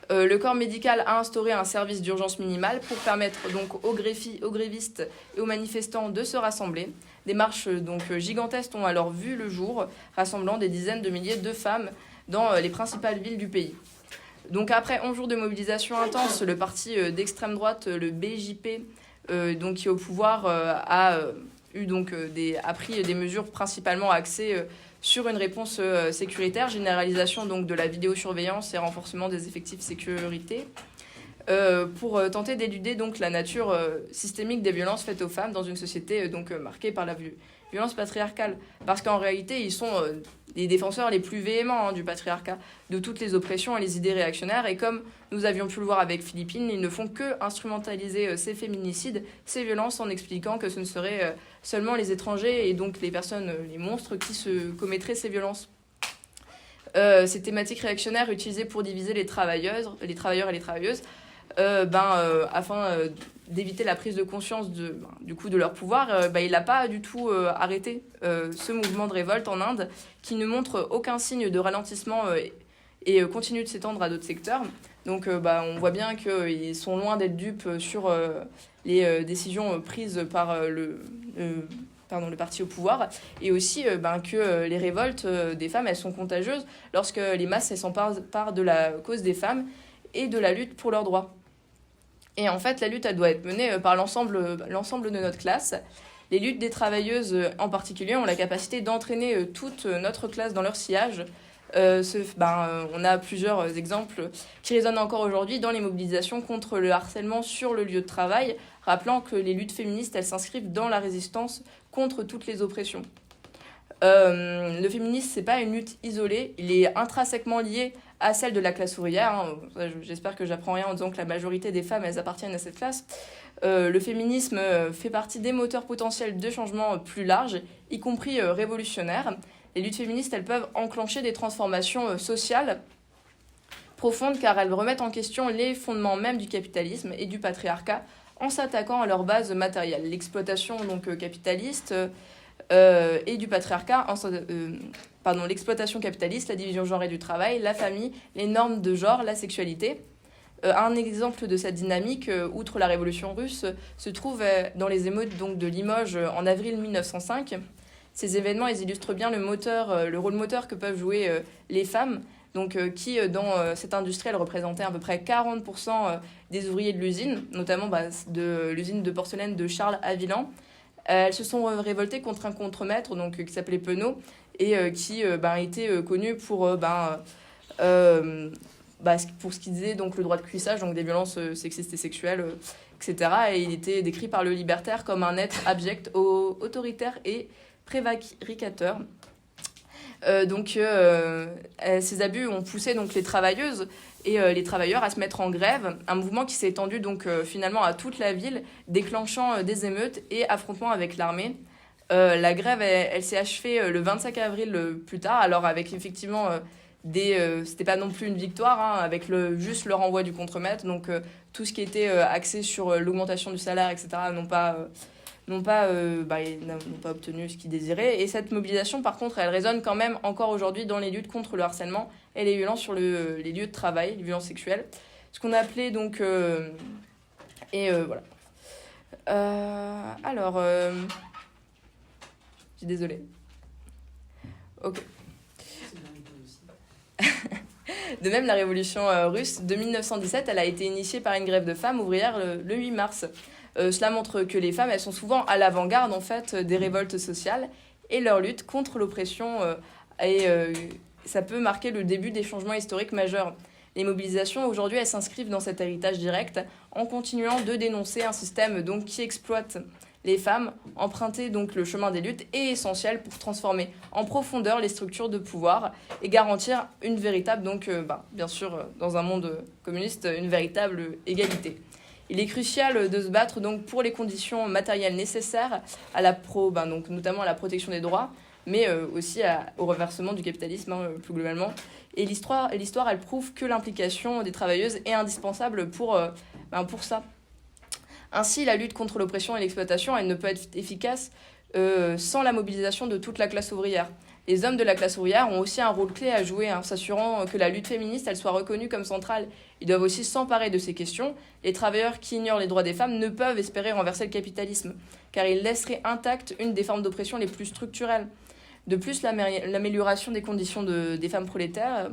Le corps médical a instauré un service d'urgence minimale pour permettre donc aux grévistes et aux manifestants de se rassembler. Des marches gigantesques ont alors vu le jour, rassemblant des dizaines de milliers de femmes dans les principales villes du pays. Donc après 11 jours de mobilisation intense, le parti d'extrême droite, le BJP, qui est au pouvoir, a pris des mesures principalement axées sur une réponse sécuritaire, généralisation donc de la vidéosurveillance et renforcement des effectifs sécurité, pour tenter d'éluder donc la nature systémique des violences faites aux femmes dans une société marquée par la violence patriarcale. Parce qu'en réalité, ils sont les défenseurs les plus véhéments du patriarcat, de toutes les oppressions et les idées réactionnaires. Et comme nous avions pu le voir avec Philippine, ils ne font que instrumentaliser ces féminicides, ces violences, en expliquant que ce ne seraient seulement les étrangers et donc les personnes, les monstres, qui se commettraient ces violences. Ces thématiques réactionnaires utilisées pour diviser les travailleurs et les travailleuses, afin d'éviter la prise de conscience de leur pouvoir, il n'a pas du tout arrêté ce mouvement de révolte en Inde, qui ne montre aucun signe de ralentissement et continue de s'étendre à d'autres secteurs. Donc on voit bien qu'ils sont loin d'être dupes sur les décisions prises par le parti au pouvoir, et aussi que les révoltes des femmes, elles sont contagieuses lorsque les masses elles s'emparent de la cause des femmes et de la lutte pour leurs droits. Et en fait, la lutte, elle doit être menée par l'ensemble de notre classe. Les luttes des travailleuses, en particulier, ont la capacité d'entraîner toute notre classe dans leur sillage. On a plusieurs exemples qui résonnent encore aujourd'hui dans les mobilisations contre le harcèlement sur le lieu de travail, rappelant que les luttes féministes, elles s'inscrivent dans la résistance contre toutes les oppressions. Le féminisme, c'est pas une lutte isolée, il est intrinsèquement lié à celle de la classe ouvrière. J'espère que j'apprends rien en disant que la majorité des femmes, elles appartiennent à cette classe. Le féminisme fait partie des moteurs potentiels de changement plus larges, y compris révolutionnaires. Les luttes féministes, elles peuvent enclencher des transformations sociales profondes, car elles remettent en question les fondements même du capitalisme et du patriarcat en s'attaquant à leur base matérielle. L'exploitation capitaliste et du patriarcat, l'exploitation capitaliste, la division genrée du travail, la famille, les normes de genre, la sexualité. Un exemple de cette dynamique, outre la révolution russe, se trouve dans les émeutes de Limoges en avril 1905. Ces événements, ils illustrent bien le rôle moteur que peuvent jouer les femmes, qui, dans cette industrie, elles représentaient à peu près 40% des ouvriers de l'usine, notamment de l'usine de porcelaine de Charles Haviland. Elles se sont révoltées contre un contremaître qui s'appelait Penaud et qui était connu pour ce qu'il disait, le droit de cuissage, des violences sexistes et sexuelles, etc. Et il était décrit par le Libertaire comme un être abject, autoritaire et prévaricateur. Ces abus ont poussé les travailleuses et les travailleurs à se mettre en grève, un mouvement qui s'est étendu finalement à toute la ville, déclenchant des émeutes et affrontements avec l'armée. La grève, elle s'est achevée le 25 avril plus tard, alors avec effectivement c'était pas non plus une victoire, avec juste le renvoi du contremaître, tout ce qui était axé sur l'augmentation du salaire, etc., n'ont pas obtenu ce qu'ils désiraient. Et cette mobilisation, par contre, elle résonne quand même encore aujourd'hui dans les luttes contre le harcèlement et les violences sur les lieux de travail, les violences sexuelles. Ce qu'on a appelé voilà. Je suis désolée. Ok. De même, la révolution russe de 1917, elle a été initiée par une grève de femmes ouvrières le 8 mars. Cela montre que les femmes, elles sont souvent à l'avant-garde des révoltes sociales et leur lutte contre l'oppression est ça peut marquer le début des changements historiques majeurs. Les mobilisations, aujourd'hui, elles s'inscrivent dans cet héritage direct en continuant de dénoncer un système donc, qui exploite les femmes. Emprunter donc, le chemin des luttes est essentiel pour transformer en profondeur les structures de pouvoir et garantir une véritable, donc, bien sûr, dans un monde communiste, une véritable égalité. Il est crucial de se battre donc, pour les conditions matérielles nécessaires, à la donc, notamment à la protection des droits, mais aussi au reversement du capitalisme, plus globalement. Et l'histoire, elle prouve que l'implication des travailleuses est indispensable pour ça. Ainsi, la lutte contre l'oppression et l'exploitation, elle ne peut être efficace sans la mobilisation de toute la classe ouvrière. Les hommes de la classe ouvrière ont aussi un rôle clé à jouer, s'assurant que la lutte féministe elle soit reconnue comme centrale. Ils doivent aussi s'emparer de ces questions. Les travailleurs qui ignorent les droits des femmes ne peuvent espérer renverser le capitalisme, car ils laisseraient intacte une des formes d'oppression les plus structurelles. De plus, l'amélioration des conditions des femmes prolétaires,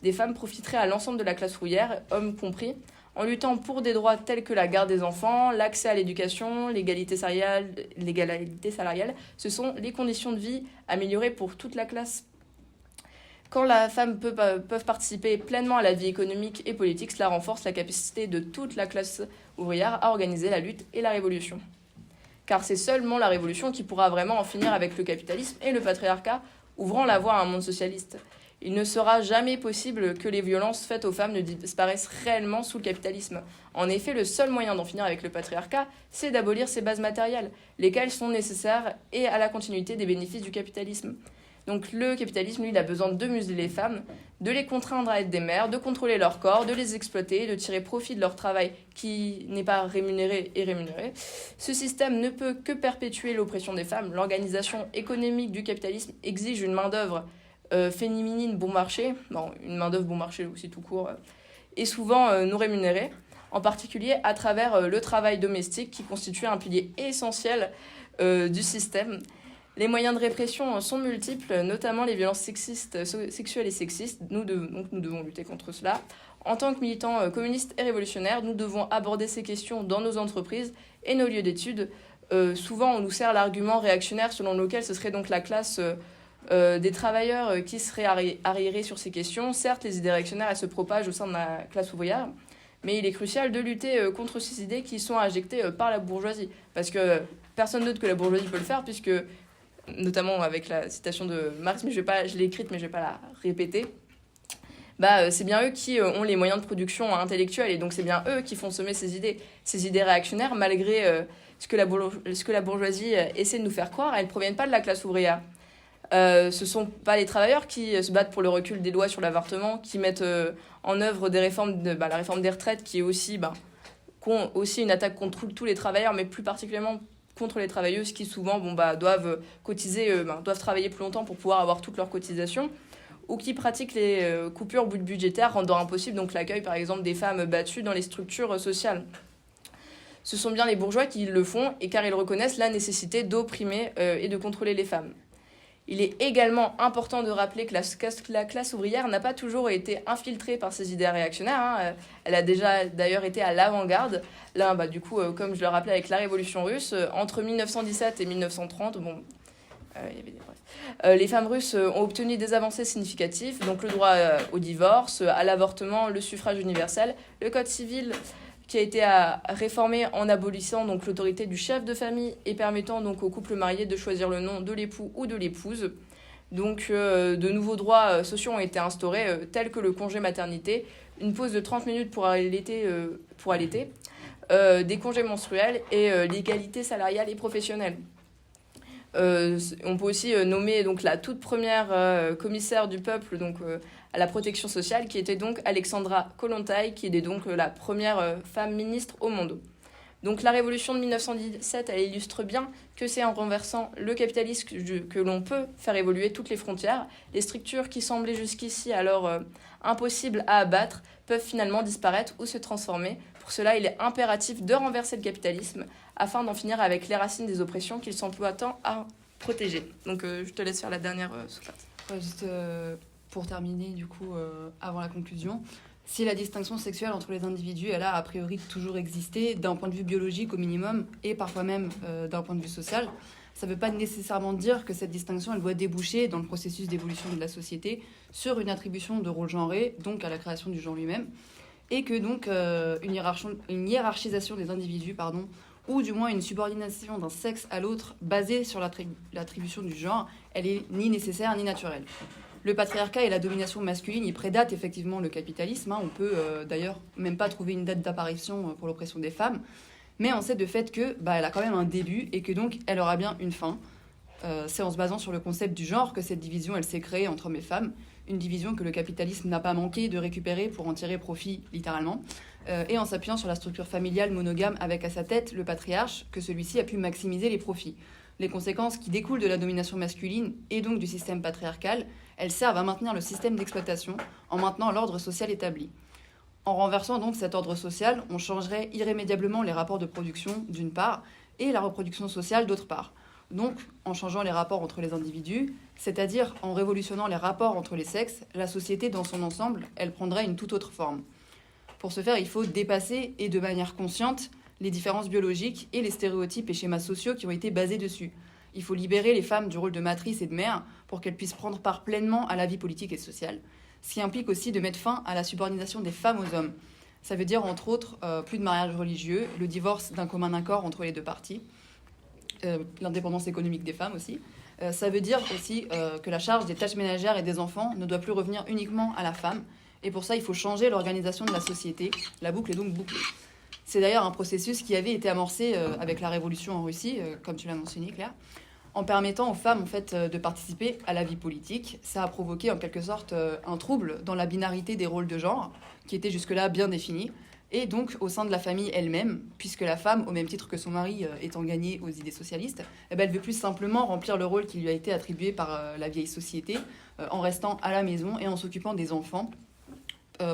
des femmes profiterait à l'ensemble de la classe ouvrière, hommes compris, en luttant pour des droits tels que la garde des enfants, l'accès à l'éducation, l'égalité salariale. Ce sont les conditions de vie améliorées pour toute la classe. Quand les femmes peuvent participer pleinement à la vie économique et politique, cela renforce la capacité de toute la classe ouvrière à organiser la lutte et la révolution. Car c'est seulement la révolution qui pourra vraiment en finir avec le capitalisme et le patriarcat, ouvrant la voie à un monde socialiste. Il ne sera jamais possible que les violences faites aux femmes ne disparaissent réellement sous le capitalisme. En effet, le seul moyen d'en finir avec le patriarcat, c'est d'abolir ses bases matérielles, lesquelles sont nécessaires et à la continuité des bénéfices du capitalisme. Donc le capitalisme, lui, il a besoin de museler les femmes, de les contraindre à être des mères, de contrôler leur corps, de les exploiter, de tirer profit de leur travail qui n'est pas rémunéré et rémunéré. Ce système ne peut que perpétuer l'oppression des femmes. L'organisation économique du capitalisme exige une main-d'œuvre féminine bon marché, une main-d'œuvre bon marché aussi tout court, et souvent non rémunérée, en particulier à travers le travail domestique qui constitue un pilier essentiel du système. Les moyens de répression sont multiples, notamment les violences sexuelles et sexistes. Nous devons lutter contre cela. En tant que militants communistes et révolutionnaires, nous devons aborder ces questions dans nos entreprises et nos lieux d'études. Souvent, on nous sert l'argument réactionnaire selon lequel ce serait donc la classe des travailleurs qui seraient arriérés sur ces questions. Certes, les idées réactionnaires elles se propagent au sein de la classe ouvrière, mais il est crucial de lutter contre ces idées qui sont injectées par la bourgeoisie. Parce que personne d'autre que la bourgeoisie peut le faire, puisque, notamment avec la citation de Marx, mais je l'ai écrite, mais je ne vais pas la répéter, c'est bien eux qui ont les moyens de production intellectuelle, et donc c'est bien eux qui font semer ces idées réactionnaires, malgré ce que la bourgeoisie essaie de nous faire croire. Elles ne proviennent pas de la classe ouvrière. Ce ne sont pas les travailleurs qui se battent pour le recul des lois sur l'avortement, qui mettent en œuvre des réformes, la réforme des retraites, qui est aussi, aussi une attaque contre tous les travailleurs, mais plus particulièrement contre les travailleuses qui souvent doivent cotiser, doivent travailler plus longtemps pour pouvoir avoir toutes leurs cotisations, ou qui pratiquent les coupures budgétaires, rendant impossible donc l'accueil par exemple des femmes battues dans les structures sociales. Ce sont bien les bourgeois qui le font, et car ils reconnaissent la nécessité d'opprimer et de contrôler les femmes. Il est également important de rappeler que la classe ouvrière n'a pas toujours été infiltrée par ces idées réactionnaires. Elle a déjà d'ailleurs été à l'avant-garde. Là, comme je le rappelais avec la Révolution russe, entre 1917 et 1930, les femmes russes ont obtenu des avancées significatives, donc le droit au divorce, à l'avortement, le suffrage universel, le code civil qui a été réformé en abolissant donc l'autorité du chef de famille et permettant donc aux couples mariés de choisir le nom de l'époux ou de l'épouse. Donc de nouveaux droits sociaux ont été instaurés, tels que le congé maternité, une pause de 30 minutes pour allaiter, des congés menstruels et l'égalité salariale et professionnelle. On peut aussi nommer donc la toute première commissaire du peuple à la protection sociale, qui était donc Alexandra Kollontai, qui était donc la première femme ministre au monde. Donc la révolution de 1917, elle illustre bien que c'est en renversant le capitalisme que l'on peut faire évoluer toutes les frontières. Les structures qui semblaient jusqu'ici alors impossibles à abattre peuvent finalement disparaître ou se transformer. Pour cela, il est impératif de renverser le capitalisme afin d'en finir avec les racines des oppressions qu'il s'emploie tant à protéger. Donc je te laisse faire la dernière sous-carte. Juste pour terminer, du coup, avant la conclusion, Si la distinction sexuelle entre les individus, elle a priori toujours existé, d'un point de vue biologique au minimum, et parfois même d'un point de vue social, ça ne veut pas nécessairement dire que cette distinction, elle doit déboucher dans le processus d'évolution de la société sur une attribution de rôle genré, donc à la création du genre lui-même, et que donc une hiérarchisation des individus, ou du moins une subordination d'un sexe à l'autre basée sur l'attribution du genre, elle est ni nécessaire ni naturelle. Le patriarcat et la domination masculine, ils prédatent effectivement le capitalisme. On peut d'ailleurs même pas trouver une date d'apparition pour l'oppression des femmes. Mais on sait de fait que elle a quand même un début et que donc elle aura bien une fin. C'est en se basant sur le concept du genre que cette division, elle s'est créée entre hommes et femmes. Une division que le capitalisme n'a pas manqué de récupérer pour en tirer profit, littéralement. Et en s'appuyant sur la structure familiale monogame avec à sa tête le patriarche, que celui-ci a pu maximiser les profits. Les conséquences qui découlent de la domination masculine et donc du système patriarcal, elles servent à maintenir le système d'exploitation en maintenant l'ordre social établi. En renversant donc cet ordre social, on changerait irrémédiablement les rapports de production d'une part et la reproduction sociale d'autre part. Donc, en changeant les rapports entre les individus, c'est-à-dire en révolutionnant les rapports entre les sexes, la société dans son ensemble, elle prendrait une toute autre forme. Pour ce faire, il faut dépasser, et de manière consciente, les différences biologiques et les stéréotypes et schémas sociaux qui ont été basés dessus. Il faut libérer les femmes du rôle de matrice et de mère pour qu'elles puissent prendre part pleinement à la vie politique et sociale. Ce qui implique aussi de mettre fin à la subordination des femmes aux hommes. Ça veut dire, entre autres, plus de mariage religieux, le divorce d'un commun accord entre les deux parties, l'indépendance économique des femmes aussi. Ça veut dire aussi que la charge des tâches ménagères et des enfants ne doit plus revenir uniquement à la femme. Et pour ça, il faut changer l'organisation de la société. La boucle est donc bouclée. C'est d'ailleurs un processus qui avait été amorcé avec la révolution en Russie, comme tu l'as mentionné, Claire, en permettant aux femmes de participer à la vie politique. Ça a provoqué en quelque sorte un trouble dans la binarité des rôles de genre, qui était jusque-là bien définie, et donc au sein de la famille elle-même, puisque la femme, au même titre que son mari étant gagnée aux idées socialistes, elle veut plus simplement remplir le rôle qui lui a été attribué par la vieille société, en restant à la maison et en s'occupant des enfants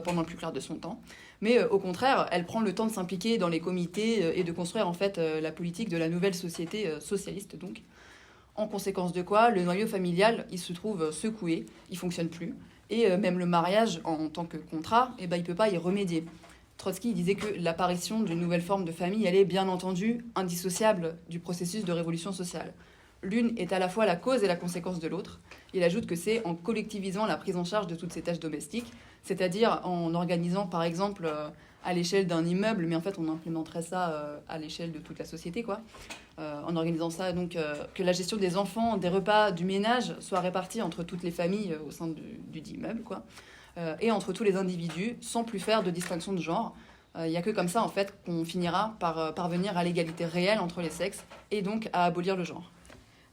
pendant le plus clair de son temps. Mais au contraire, elle prend le temps de s'impliquer dans les comités et de construire en fait la politique de la nouvelle société socialiste donc. En conséquence de quoi, le noyau familial, il se trouve secoué, il fonctionne plus. Et même le mariage en tant que contrat, il peut pas y remédier. Trotsky disait que l'apparition d'une nouvelle forme de famille, elle est bien entendu indissociable du processus de révolution sociale. L'une est à la fois la cause et la conséquence de l'autre. Il ajoute que c'est en collectivisant la prise en charge de toutes ces tâches domestiques, c'est-à-dire en organisant par exemple à l'échelle d'un immeuble, mais en fait on implémenterait ça à l'échelle de toute la société, quoi. En organisant ça, donc que la gestion des enfants, des repas, du ménage soit répartie entre toutes les familles au sein du dit immeuble, quoi. Et entre tous les individus, sans plus faire de distinction de genre. Il n'y a que comme ça, en fait, qu'on finira par parvenir à l'égalité réelle entre les sexes et donc à abolir le genre.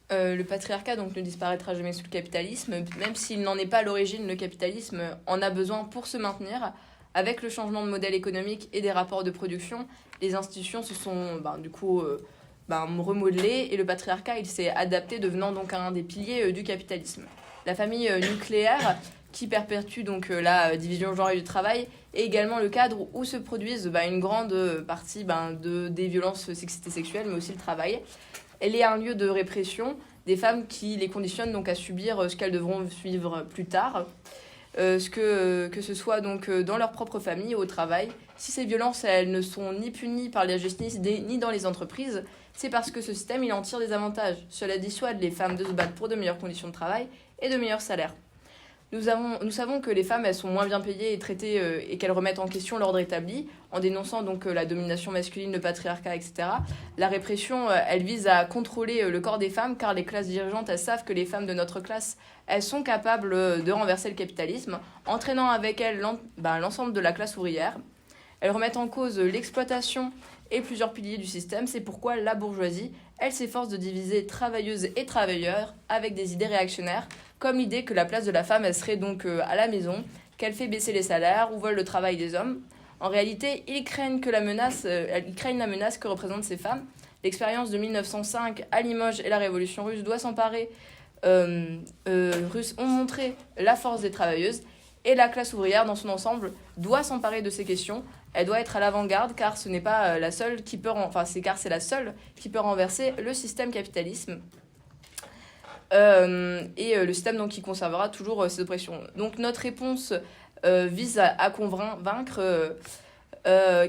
Le patriarcat donc ne disparaîtra jamais sous le capitalisme, même s'il n'en est pas à l'origine, le capitalisme en a besoin pour se maintenir. Avec le changement de modèle économique et des rapports de production, les institutions se sont remodelées et le patriarcat il s'est adapté, devenant donc un des piliers du capitalisme. La famille nucléaire qui perpétue donc la division genrée du travail est également le cadre où se produisent une grande partie des violences sexistes et sexuelles, mais aussi le travail. Elle est un lieu de répression des femmes qui les conditionnent donc à subir ce qu'elles devront vivre plus tard, que ce soit donc dans leur propre famille ou au travail. Si ces violences elles ne sont ni punies par la justice ni dans les entreprises, c'est parce que ce système il en tire des avantages. Cela dissuade les femmes de se battre pour de meilleures conditions de travail et de meilleurs salaires. Nous savons que les femmes elles sont moins bien payées et traitées et qu'elles remettent en question l'ordre établi en dénonçant donc la domination masculine, le patriarcat, etc. La répression, elle vise à contrôler le corps des femmes car les classes dirigeantes, elles savent que les femmes de notre classe, elles sont capables de renverser le capitalisme, entraînant avec elles l'ensemble de la classe ouvrière. Elles remettent en cause l'exploitation et plusieurs piliers du système. C'est pourquoi la bourgeoisie, elle s'efforce de diviser travailleuses et travailleurs avec des idées réactionnaires, comme l'idée que la place de la femme, elle serait donc à la maison, qu'elle fait baisser les salaires ou vole le travail des hommes. En réalité, ils craignent la menace que représentent ces femmes. L'expérience de 1905 à Limoges et la Révolution russe russes ont montré la force des travailleuses et la classe ouvrière dans son ensemble doit s'emparer de ces questions. Elle doit être à l'avant-garde car ce n'est pas la seule qui peut c'est la seule qui peut renverser le système capitalisme. Le système donc qui conservera toujours ces oppressions. Donc notre réponse vise à convaincre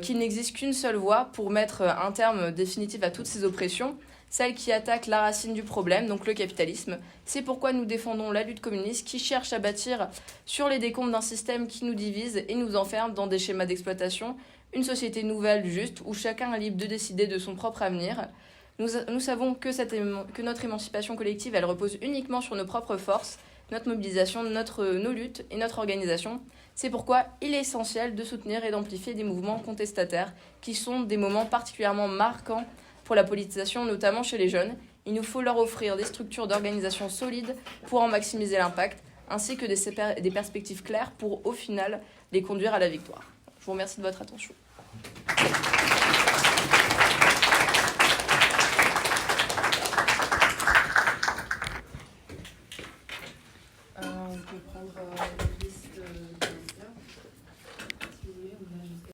qu'il n'existe qu'une seule voie pour mettre un terme définitif à toutes ces oppressions, celle qui attaque la racine du problème, donc le capitalisme. C'est pourquoi nous défendons la lutte communiste qui cherche à bâtir sur les décombres d'un système qui nous divise et nous enferme dans des schémas d'exploitation, une société nouvelle, juste, où chacun est libre de décider de son propre avenir. Nous savons que notre émancipation collective, elle repose uniquement sur nos propres forces, notre mobilisation, nos luttes et notre organisation. C'est pourquoi il est essentiel de soutenir et d'amplifier des mouvements contestataires qui sont des moments particulièrement marquants pour la politisation, notamment chez les jeunes. Il nous faut leur offrir des structures d'organisation solides pour en maximiser l'impact, ainsi que des perspectives claires pour, au final, les conduire à la victoire. Je vous remercie de votre attention. On peut prendre une liste